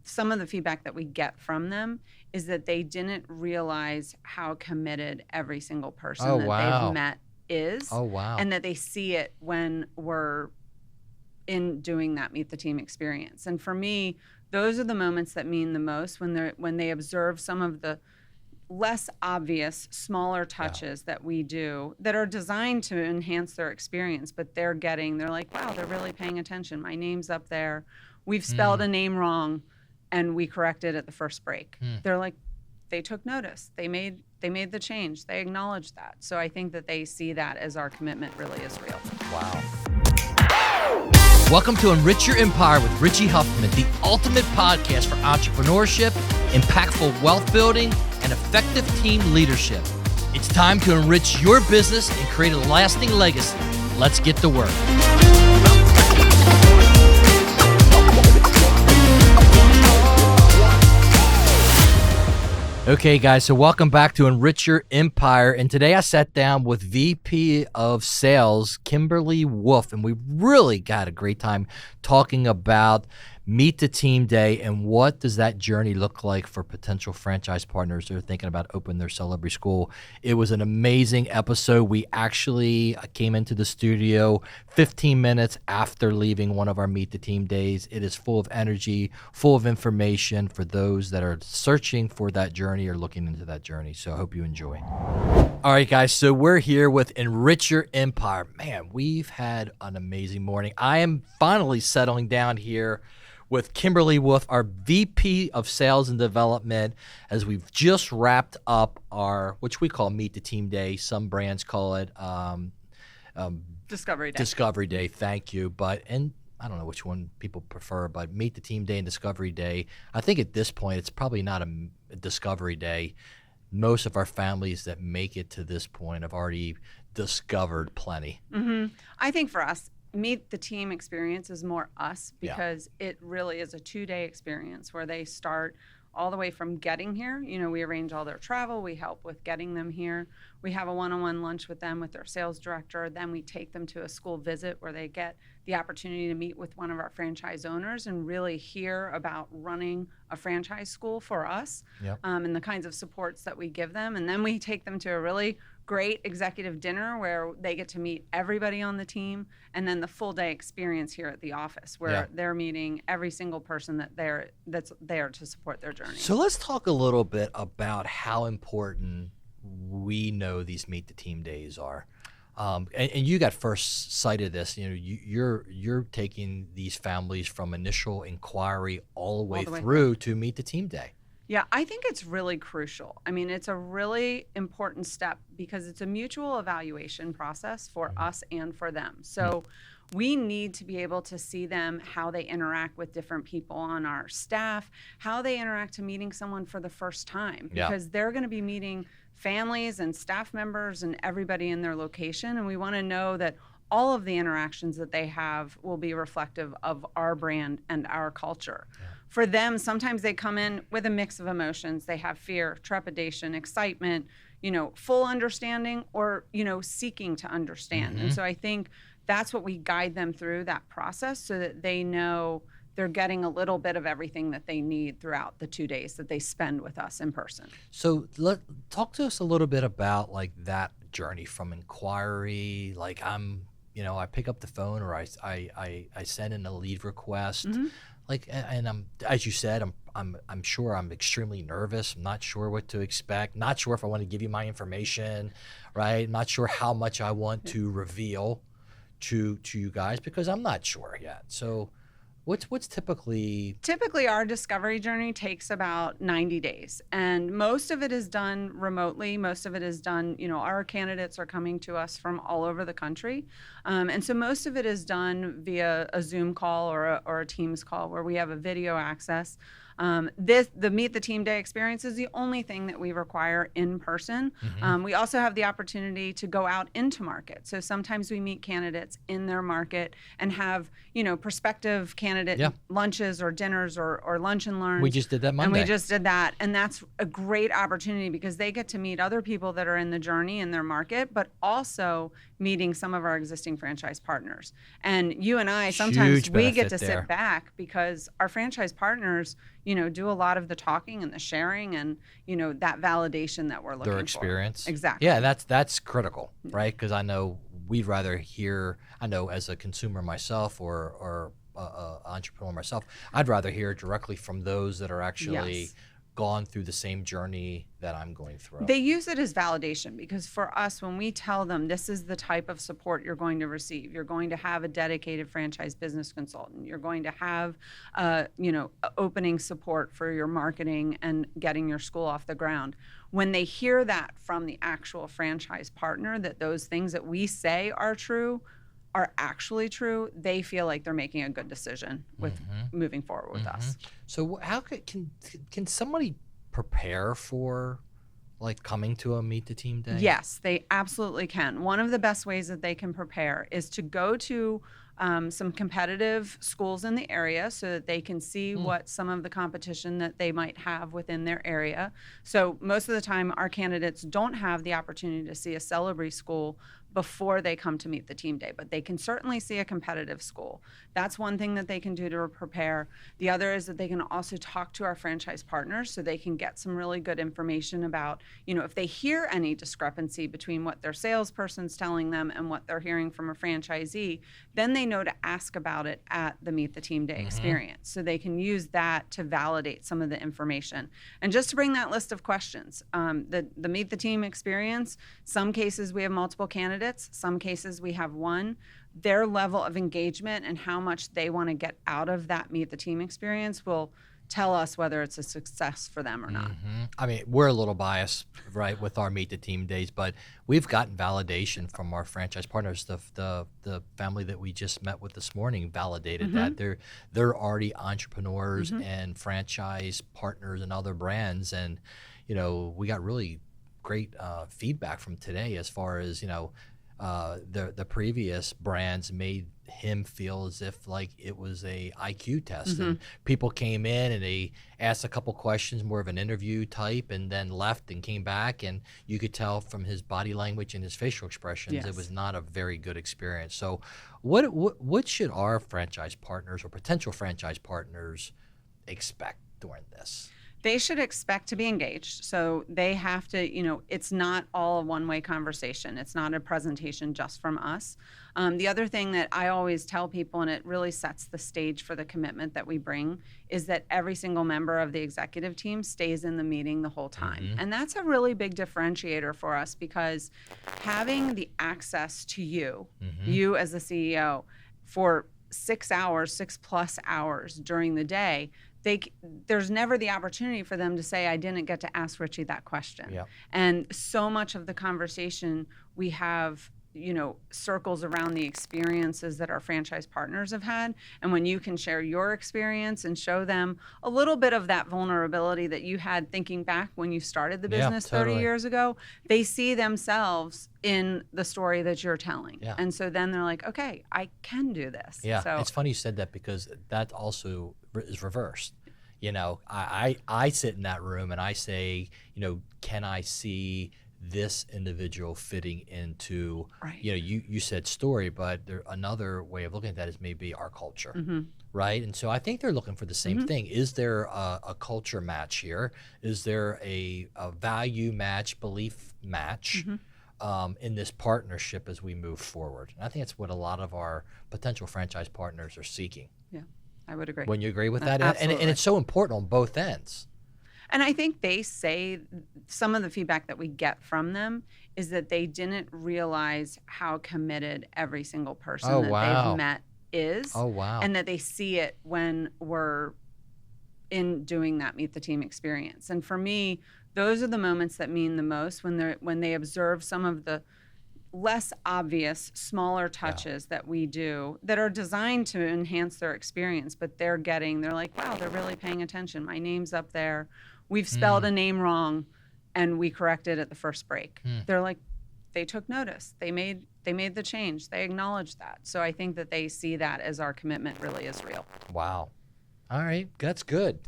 some of the feedback that we get from them is that they didn't realize how committed every single person they've met is. Oh, wow. And that they see it when we're in doing that Meet the Team experience. And for me, those are the moments that mean the most, when they observe some of the less obvious, smaller touches that we do that are designed to enhance their experience, but they're like, wow, they're really paying attention. My name's up there. We've spelled a name wrong and we corrected at the first break. They're like, they took notice. They made the change. They acknowledged that. So I think that they see that as our commitment really is real. Wow. Welcome to Enrich Your Empire with Richie Huffman, the ultimate podcast for entrepreneurship, impactful wealth building, and effective team leadership. It's time to enrich your business and create a lasting legacy. Let's get to work. Okay, guys, so welcome back to Enrich Your Empire. And today I sat down with VP of Sales, Kimberly Wolff, and we really got a great time talking about Meet the Team Day and what does that journey look like for potential franchise partners that are thinking about opening their Celebree school. It was an amazing episode. We actually came into the studio 15 minutes after leaving one of our Meet the Team days. It is full of energy, full of information for those that are searching for that journey or looking into that journey. So I hope you enjoy. All right, guys, so we're here with Enrich Your Empire. Man, we've had an amazing morning. I am finally settling down here with Kimberly Wolff, our VP of Sales and Development, as we've just wrapped up our, which we call Meet the Team Day. Some brands call it Discovery Day. Discovery Day, thank you. And I don't know which one people prefer, but Meet the Team Day and Discovery Day. I think at this point, it's probably not a Discovery Day. Most of our families that make it to this point have already discovered plenty. Mm-hmm. I think for us, Meet the Team experience is more us because it really is a 2-day experience where they start all the way from getting here. You know, we arrange all their travel. We help with getting them here. We have a one-on-one lunch with them with their sales director. Then we take them to a school visit where they get the opportunity to meet with one of our franchise owners and really hear about running a franchise school for us and the kinds of supports that we give them. And then we take them to a really great executive dinner where they get to meet everybody on the team, and then the full day experience here at the office where they're meeting every single person that's there to support their journey. So let's talk a little bit about how important we know these Meet the Team days are. And you got first sight of this. You know, you're taking these families from initial inquiry all the way through to Meet the Team Day. Yeah, I think it's really crucial. I mean, it's a really important step because it's a mutual evaluation process for us and for them. So we need to be able to see them, how they interact with different people on our staff, how they interact to meeting someone for the first time, because they're going to be meeting families and staff members and everybody in their location. And we want to know that all of the interactions that they have will be reflective of our brand and our culture. For them, sometimes they come in with a mix of emotions. They have fear, trepidation, excitement, full understanding, or, seeking to understand. And so I think that's what we guide them through that process so that they know they're getting a little bit of everything that they need throughout the 2 days that they spend with us in person. So talk to us a little bit about like that journey from inquiry. Like I pick up the phone or I send in a lead request. And I'm, as you said, I'm sure I'm extremely nervous. I'm not sure what to expect. Not sure if I want to give you my information, right? Not sure how much I want to reveal to you guys because I'm not sure yet. So what's typically our discovery journey takes about 90 days, and most of it is done remotely. Most of it is done, our candidates are coming to us from all over the country, and so most of it is done via a Zoom call or a Teams call where we have a video access. The Meet the Team Day experience is the only thing that we require in person. We also have the opportunity to go out into market. So sometimes we meet candidates in their market and have, prospective candidates candidate lunches or dinners or lunch and learns. We just did that Monday. And we just did that. And that's a great opportunity because they get to meet other people that are in the journey in their market, but also meeting some of our existing franchise partners. And you and I, sometimes we get to sit back because our franchise partners, do a lot of the talking and the sharing and, that validation that we're looking for. Their experience. Exactly. Yeah, that's critical, right? Because I know we'd rather hear, as a consumer myself or entrepreneur myself, I'd rather hear directly from those that are actually gone through the same journey that I'm going through. They use it as validation because for us, when we tell them this is the type of support you're going to receive, you're going to have a dedicated franchise business consultant, you're going to have, opening support for your marketing and getting your school off the ground. When they hear that from the actual franchise partner, that those things that we say are true are actually true, they feel like they're making a good decision with moving forward with us. So how can somebody prepare for coming to a Meet the Team Day? Yes, they absolutely can. One of the best ways that they can prepare is to go to some competitive schools in the area so that they can see what some of the competition that they might have within their area. So most of the time our candidates don't have the opportunity to see a Celebree school before they come to Meet the Team Day, but they can certainly see a competitive school. That's one thing that they can do to prepare. The other is that they can also talk to our franchise partners so they can get some really good information about, if they hear any discrepancy between what their salesperson's telling them and what they're hearing from a franchisee, then they know to ask about it at the Meet the Team Day experience. So they can use that to validate some of the information. And just to bring that list of questions, the Meet the Team experience, some cases we have multiple candidates, some cases we have one. Their level of engagement and how much they want to get out of that Meet the Team experience will tell us whether it's a success for them or not. I mean, we're a little biased, right, with our Meet the Team days, but we've gotten validation from our franchise partners. The family that we just met with this morning validated that they're already entrepreneurs and franchise partners and other brands, and we got really great feedback from today as far as the previous brands made him feel as if it was a IQ test, and people came in and they asked a couple questions, more of an interview type, and then left and came back, and you could tell from his body language and his facial expressions it was not a very good experience. So what should our franchise partners or potential franchise partners expect during this? They should expect to be engaged. So they have to, it's not all a one-way conversation. It's not a presentation just from us. The other thing that I always tell people, and it really sets the stage for the commitment that we bring, is that every single member of the executive team stays in the meeting the whole time. And that's a really big differentiator for us because having the access to you, you as the CEO, for 6 hours, 6+ hours during the day, there's never the opportunity for them to say, I didn't get to ask Richie that question. And so much of the conversation we have, circles around the experiences that our franchise partners have had. And when you can share your experience and show them a little bit of that vulnerability that you had thinking back when you started the business 30 years ago, they see themselves in the story that you're telling. And so then they're like, okay, I can do this. So it's funny you said that because that also is reversed. I sit in that room and I say, can I see this individual fitting into, you said story, but another way of looking at that is maybe our culture, right? And so I think they're looking for the same thing. Is there a culture match here? Is there a value match, belief match in this partnership as we move forward? And I think that's what a lot of our potential franchise partners are seeking. Yeah, I would agree. Wouldn't you agree with that? Absolutely. And it's so important on both ends. And I think they say some of the feedback that we get from them is that they didn't realize how committed every single person they've met is. And that they see it when we're in doing that Meet the Team experience. And for me, those are the moments that mean the most when they observe some of the less obvious, smaller touches that we do that are designed to enhance their experience, but they're like, wow, they're really paying attention. My name's up there. We've spelled a name wrong and we corrected at the first break. They're like, they took notice. They made the change. They acknowledged that. So I think that they see that as our commitment really is real. Wow. All right, that's good.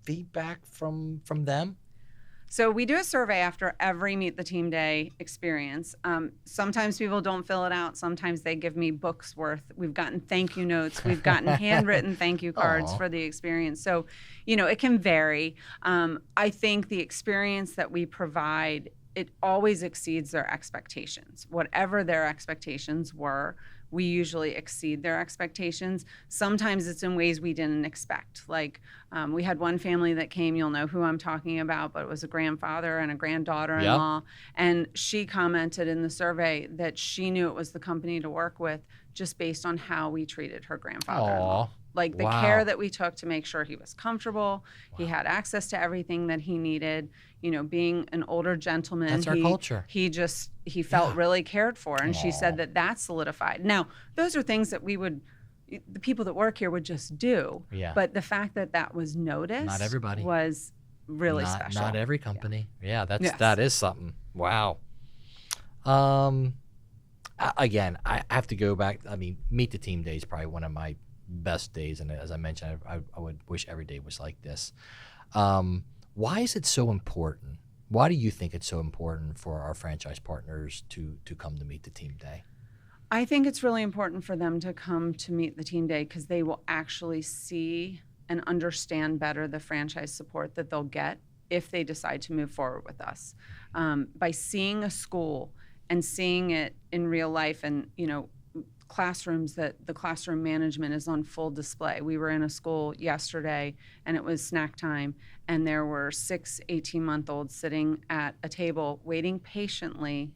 Feedback from them? So we do a survey after every Meet the Team Day experience. Sometimes people don't fill it out. Sometimes they give me books worth. We've gotten thank you notes. We've gotten handwritten thank you cards Aw. for the experience. So, it can vary. I think the experience that we provide, it always exceeds their expectations. Whatever their expectations were, we usually exceed their expectations. Sometimes it's in ways we didn't expect. Like we had one family that came, you'll know who I'm talking about, but it was a grandfather and a granddaughter-in-law. Yep. And she commented in the survey that she knew it was the company to work with just based on how we treated her grandfather-in-law. Aw. Like the Wow. care that we took to make sure he was comfortable, he had access to everything that he needed. Being an older gentleman, That's our culture. he felt Yeah. really cared for. And she Aw. said that solidified. Now, those are things that the people that work here would just do. Yeah. But the fact that was noticed Not everybody. was really not, special. Not every company. Yeah, Yes. that is something. Wow. Again, I have to go back. I mean, Meet the Team Day is probably one of my best days, and as I mentioned, I would wish every day was like this. Why is it so important? Why do you think it's so important for our franchise partners to come to Meet the Team Day? I think it's really important for them to come to Meet the Team Day because they will actually see and understand better the franchise support that they'll get if they decide to move forward with us. By seeing a school and seeing it in real life, and classrooms, that the classroom management is on full display. We were in a school yesterday and it was snack time, and there were 6 18-month-olds sitting at a table waiting patiently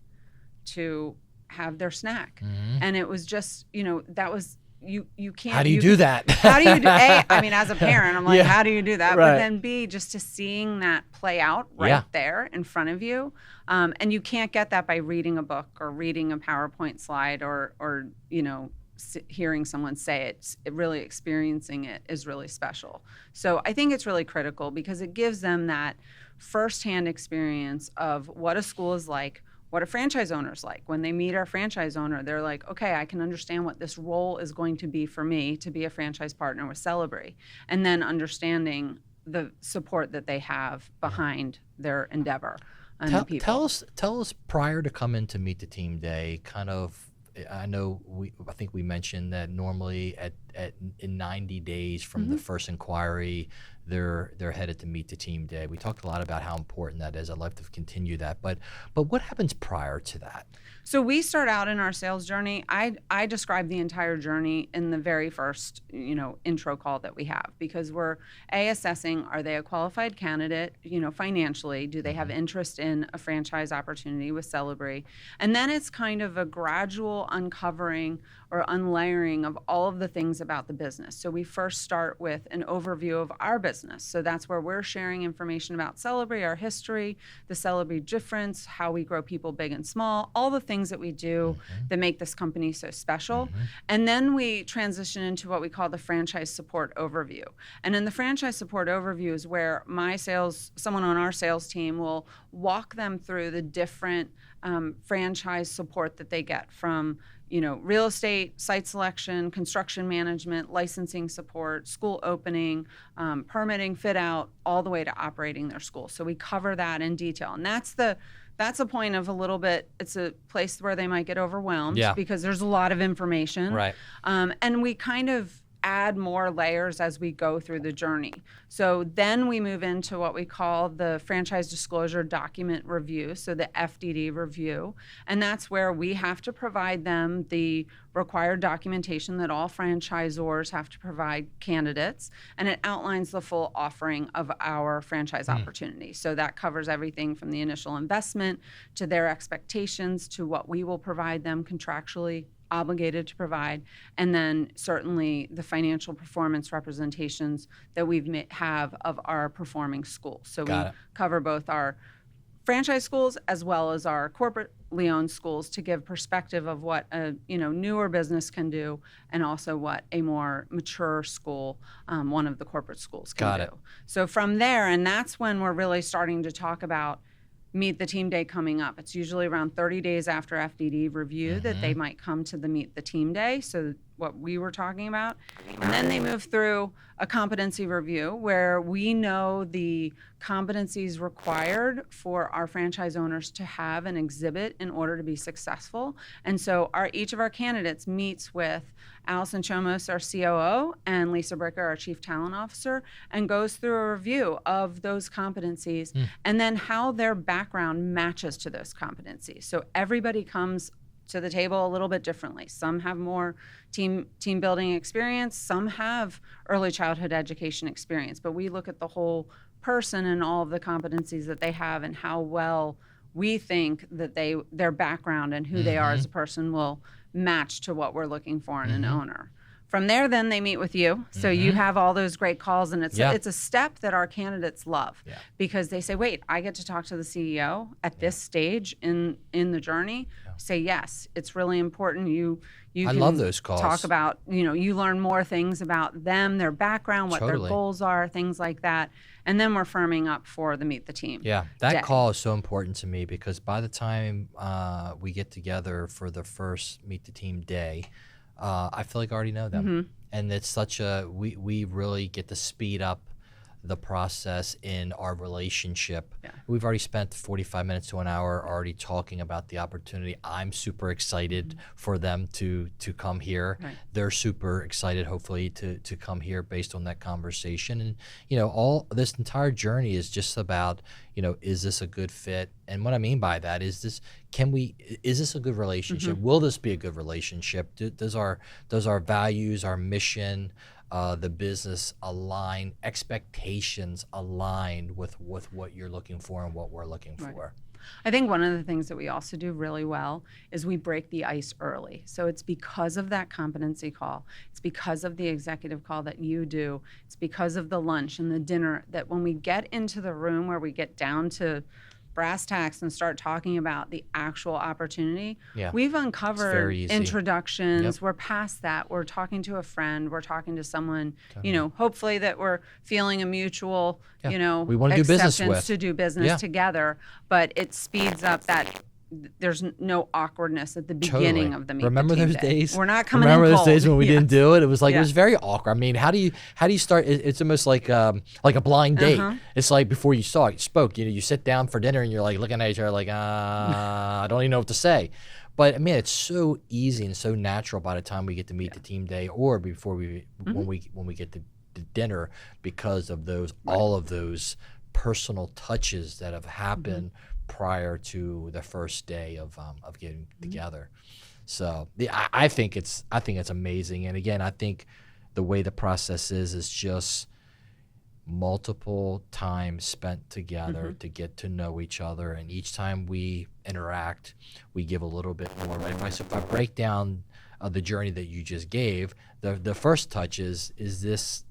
to have their snack. Mhm. And it was just, that was, you can't. How do you do that? How do you do? I mean, as a parent, I'm like, Yeah. how do you do that? Right. But then B, just to seeing that play out right Yeah. there in front of you, and you can't get that by reading a book or reading a PowerPoint slide or hearing someone say it. Really experiencing it is really special. So I think it's really critical because it gives them that firsthand experience of what a school is like, what a franchise owner is like. When they meet our franchise owner, they're like, okay, I can understand what this role is going to be for me to be a franchise partner with Celebree. And then understanding the support that they have behind their endeavor and the people. Tell us prior to coming to Meet the Team Day, kind of, I think we mentioned that normally in 90 days from the first inquiry, they're headed to Meet the Team Day. We talked a lot about how important that is. I'd like to continue that, but what happens prior to that? So we start out in our sales journey. I describe the entire journey in the very first, intro call that we have, because we're assessing, are they a qualified candidate, financially? Do they have interest in a franchise opportunity with Celebree? And then it's kind of a gradual uncovering or unlayering of all of the things about the business. So we first start with an overview of our business. So that's where we're sharing information about Celebree, our history, the Celebree difference, how we grow people big and small, all the things that we do that make this company so special. And then we transition into what we call the franchise support overview. And in the franchise support overview is where someone on our sales team will walk them through the different franchise support that they get from real estate, site selection, construction management, licensing support, school opening, permitting, fit out, all the way to operating their school. So we cover that in detail. And that's a point of it's a place where they might get overwhelmed because there's a lot of information. Right. And we kind of add more layers as we go through the journey. So then we move into what we call the franchise disclosure document review, so the FDD review. And that's where we have to provide them the required documentation that all franchisors have to provide candidates. And it outlines the full offering of our franchise opportunity. So that covers everything from the initial investment to their expectations to what we will provide them contractually obligated to provide, and then certainly the financial performance representations that we have of our performing schools. So we cover both our franchise schools as well as our corporately owned schools to give perspective of what a newer business can do, and also what a more mature school, one of the corporate schools, can do. So from there, and that's when we're really starting to talk about Meet the Team Day coming up. It's usually around 30 days after FDD review that they might come to the Meet the Team Day. So what we were talking about. And then they move through a competency review where we know the competencies required for our franchise owners to have and exhibit in order to be successful. And so each of our candidates meets with Allison Chomos, our COO, and Lisa Bricker, our Chief Talent Officer, and goes through a review of those competencies and then how their background matches to those competencies. So everybody comes to the table a little bit differently. Some have more team building experience, some have early childhood education experience, but we look at the whole person and all of the competencies that they have and how well we think that their background and who they are as a person will match to what we're looking for in an owner. From there, then they meet with you. So you have all those great calls, and it's a step that our candidates love because they say, wait, I get to talk to the CEO at this stage in the journey. Say, yes, it's really important. You I can love those calls. Talk about, you learn more things about them, their background, what their Totally. goals are, things like that. And then we're firming up for the Meet the Team. Yeah, that day. call is so important to me because by the time we get together for the first Meet the Team day, I feel like I already know them. And it's such we really get to speed up the process in our relationship. We've already spent 45 minutes to an hour already talking about the opportunity. I'm super excited for them to come here. They're super excited, hopefully, to come here based on that conversation. And, all this entire journey is just about, is this a good fit? And what I mean by that is is this a good relationship? Will this be a good relationship? Does our values, our mission, the business align, expectations aligned with what you're looking for and what we're looking for? I think one of the things that we also do really well is we break the ice early. So it's because of that competency call. It's because of the executive call that you do. It's because of the lunch and the dinner that when we get into the room where we get down to brass tacks and start talking about the actual opportunity, we've uncovered introductions. We're past that. We're talking to a friend. We're talking to someone, hopefully that we're feeling a mutual, we want to do business with. To do business together. But it speeds up that. There's no awkwardness at the beginning of the Meet Remember the Team those day. days? We're not coming Remember in those cold. days when we didn't do it? It was like it was very awkward. I mean, how do you start? It's almost like a blind date. It's like before you spoke. You sit down for dinner and you're like looking at each other like I don't even know what to say. But I mean, it's so easy and so natural by the time we get to Meet the Team day or before when we get to dinner because of all of those personal touches that have happened prior to the first day of getting together. So I think it's amazing. And again, I think the way the process is just multiple times spent together to get to know each other. And each time we interact, we give a little bit more. Right? So if I break down the journey that you just gave, the first touch is this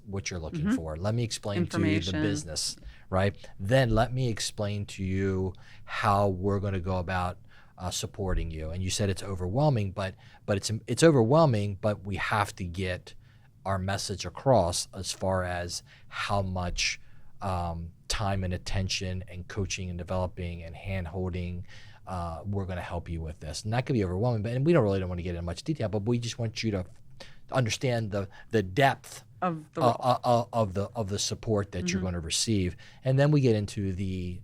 what you're looking for? Let me explain to you the business. Right? Then let me explain to you how we're going to go about supporting you. And you said it's overwhelming, but it's overwhelming, but we have to get our message across as far as how much time and attention and coaching and developing and hand-holding we're going to help you with this. And that could be overwhelming, and we don't want to get into much detail, but we just want you to understand the depth of the support that you're going to receive. And then we get into the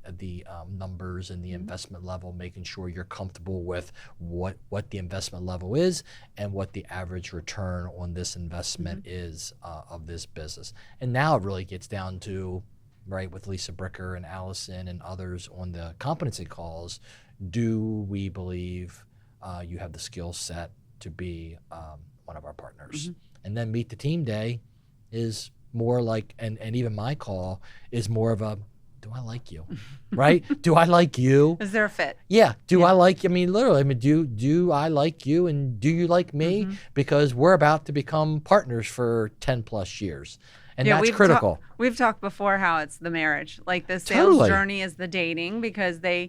numbers and the investment level, making sure you're comfortable with what the investment level is and what the average return on this investment is of this business. And now it really gets down to, right, with Lisa Bricker and Allison and others on the competency calls, do we believe you have the skill set to be one of our partners? And then Meet the Team day is more like, and even my call is more of a, do I like you? Right? Do I like you? Is there a fit? Yeah. I like, literally, do I like you and do you like me? Because we're about to become partners for 10 plus years. And that's critical. We've talked before how it's the marriage. Like the sales Totally. journey is the dating, because they're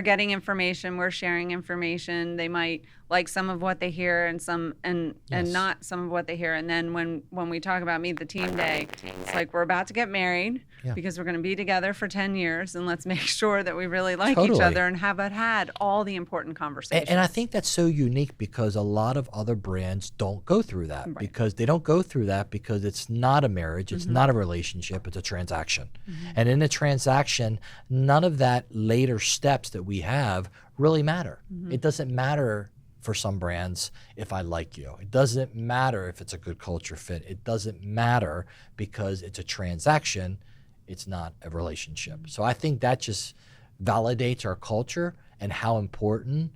getting information, we're sharing information. They might like some of what they hear and not some of what they hear. And then when we talk about Meet the Team Day, it's like we're about to get married because we're going to be together for 10 years, and let's make sure that we really like each other and have had all the important conversations. And I think that's so unique because a lot of other brands don't go through that because they don't go through that because it's not a marriage, it's not a relationship, it's a transaction. And in a transaction, none of that later steps that we have really matter. It doesn't matter for some brands if I like you. It doesn't matter if it's a good culture fit. It doesn't matter because it's a transaction, it's not a relationship. So I think that just validates our culture and how important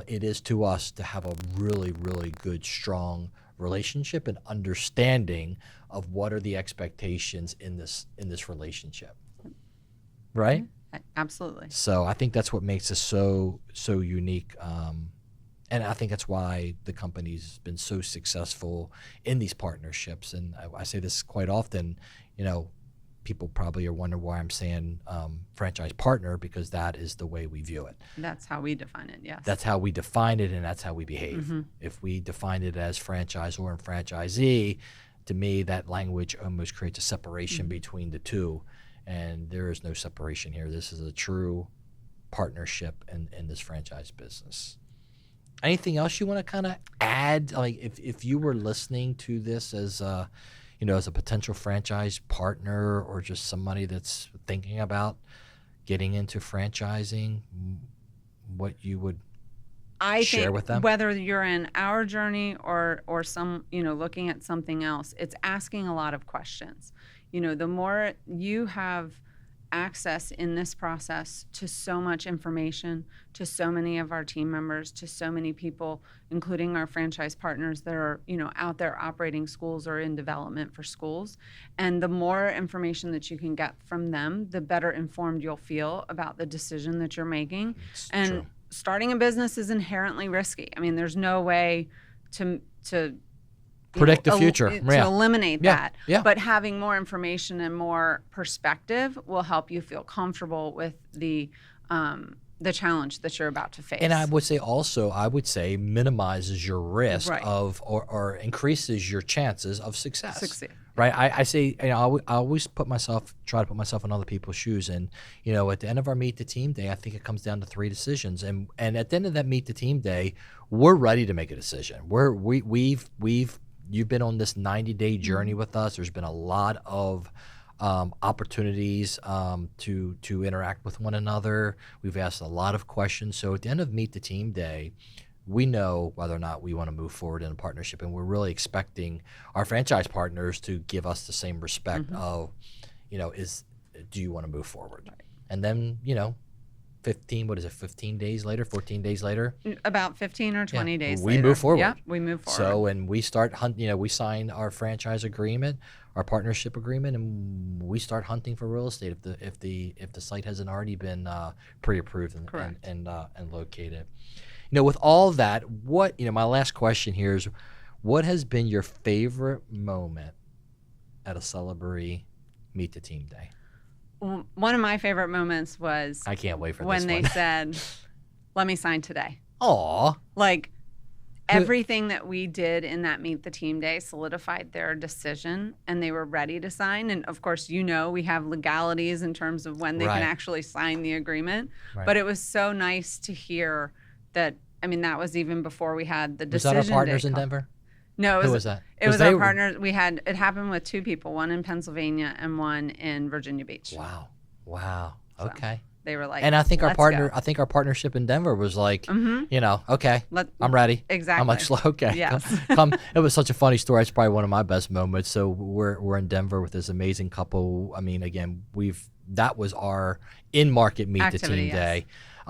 it is to us to have a really, really good, strong relationship and understanding of what are the expectations in this relationship, right? Absolutely. So I think that's what makes us so unique, and I think that's why the company's been so successful in these partnerships. And I say this quite often, people probably are wondering why I'm saying franchise partner, because that is the way we view it. That's how we define it, yes. That's how we define it, and that's how we behave. If we define it as franchisor and franchisee, to me, that language almost creates a separation between the two, and there is no separation here. This is a true partnership in this franchise business. Anything else you want to kind of add? Like if you were listening to this as as a potential franchise partner or just somebody that's thinking about getting into franchising, what you would share with them? Whether you're in our journey or some, looking at something else, it's asking a lot of questions. The more you have access in this process to so much information, to so many of our team members, to so many people, including our franchise partners that are, out there operating schools or in development for schools. And the more information that you can get from them, the better informed you'll feel about the decision that you're making. And true. Starting a business is inherently risky. I mean, there's no way to predict the future, to eliminate that. Yeah. But having more information and more perspective will help you feel comfortable with the challenge that you're about to face. And I would say minimizes your risk Right. of or increases your chances of success. Succeed. Right. I say, I always try to put myself in other people's shoes. And, at the end of our Meet the Team Day, I think it comes down to 3 decisions. And at the end of that Meet the Team Day, we're ready to make a decision. You've been on this 90-day journey with us. There's been a lot of opportunities to interact with one another. We've asked a lot of questions. So at the end of Meet the Team Day, we know whether or not we want to move forward in a partnership, and we're really expecting our franchise partners to give us the same respect of, do you want to move forward? Right. And then, 15 days later, 14 days later? About 15 or 20 days we later. move forward. Yeah, we move forward. So, and we start we sign our franchise agreement, our partnership agreement, and we start hunting for real estate if the site hasn't already been pre-approved and located. With all that, what my last question here is, what has been your favorite moment at a Celebree Meet the Team Day? One of my favorite moments was I can't wait for when this they one. said, "Let me sign today." Aw. Like everything that we did in that Meet the Team Day solidified their decision, and they were ready to sign. And of course, we have legalities in terms of when they Right. can actually sign the agreement. Right. But it was so nice to hear that. I mean, that was even before we had the Was decision. that our partners day in call. Denver? No, Who was that? It was they our were- partners. It happened with 2 people, one in Pennsylvania and one in Virginia Beach. Wow. So, Okay. They were like, And I think our "Let's go." partnership in Denver was like, okay, I'm ready. Exactly. I'm like, okay, Yes. come. It was such a funny story. It's probably one of my best moments. So we're in Denver with this amazing couple. I mean, again, that was our in-market Meet the Activity, Team yes. Day.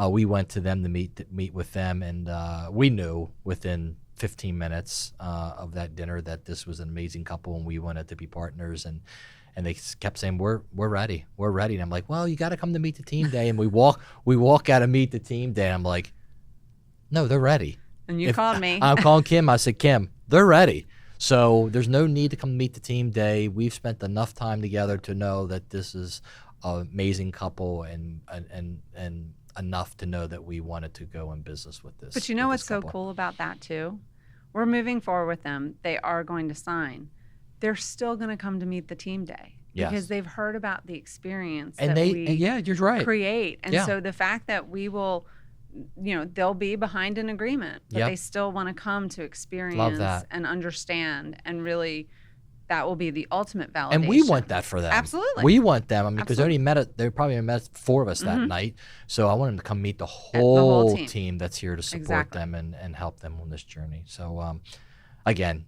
We went to them to meet with them, and we knew within 15 minutes of that dinner that this was an amazing couple, and we wanted to be partners. And they kept saying, we're ready. We're ready. And I'm like, well, you got to come to Meet the Team Day. And we walk out of Meet the Team Day. And I'm like, no, they're ready. And you called me. I'm calling Kim. I said, Kim, they're ready. So there's no need to come meet the team day. We've spent enough time together to know that this is an amazing couple and enough to know that we wanted to go in business with this. But you know what's so cool about that too? We're moving forward with them. They are going to sign. They're still going to come to meet the team day because they've heard about the experience and that you're right. create. And so the fact that we will, they'll be behind an agreement, but they still want to come to experience and understand, and really that will be the ultimate validation. And we want that for them. Absolutely. We want them. I mean, because they probably met 4 of us that night. So I want them to come meet the whole team that's here to support them and help them on this journey. So again,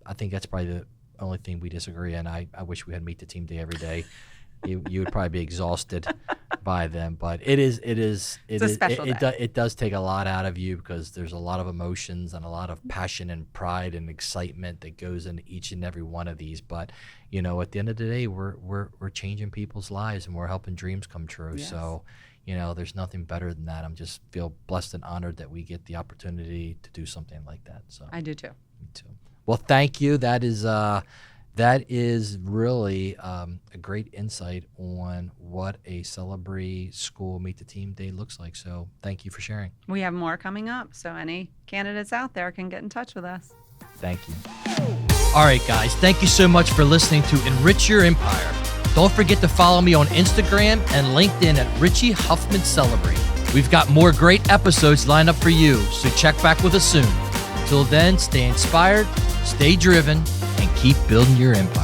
I think that's probably the only thing we disagree on. I wish we had meet the team day every day. You would probably be exhausted by them, but it does take a lot out of you, because there's a lot of emotions and a lot of passion and pride and excitement that goes into each and every one of these. But at the end of the day, we're changing people's lives and we're helping dreams come true. Yes. So there's nothing better than that. I'm just feel blessed and honored that we get the opportunity to do something like that. So I do too. Me too. Well, thank you. That is really a great insight on what a Celebree School Meet the Team Day looks like. So thank you for sharing. We have more coming up, so any candidates out there can get in touch with us. Thank you. All right, guys. Thank you so much for listening to Enrich Your Empire. Don't forget to follow me on Instagram and LinkedIn at Richie Huffman Celebree. We've got more great episodes lined up for you, so check back with us soon. Till then, stay inspired, stay driven, and keep building your empire.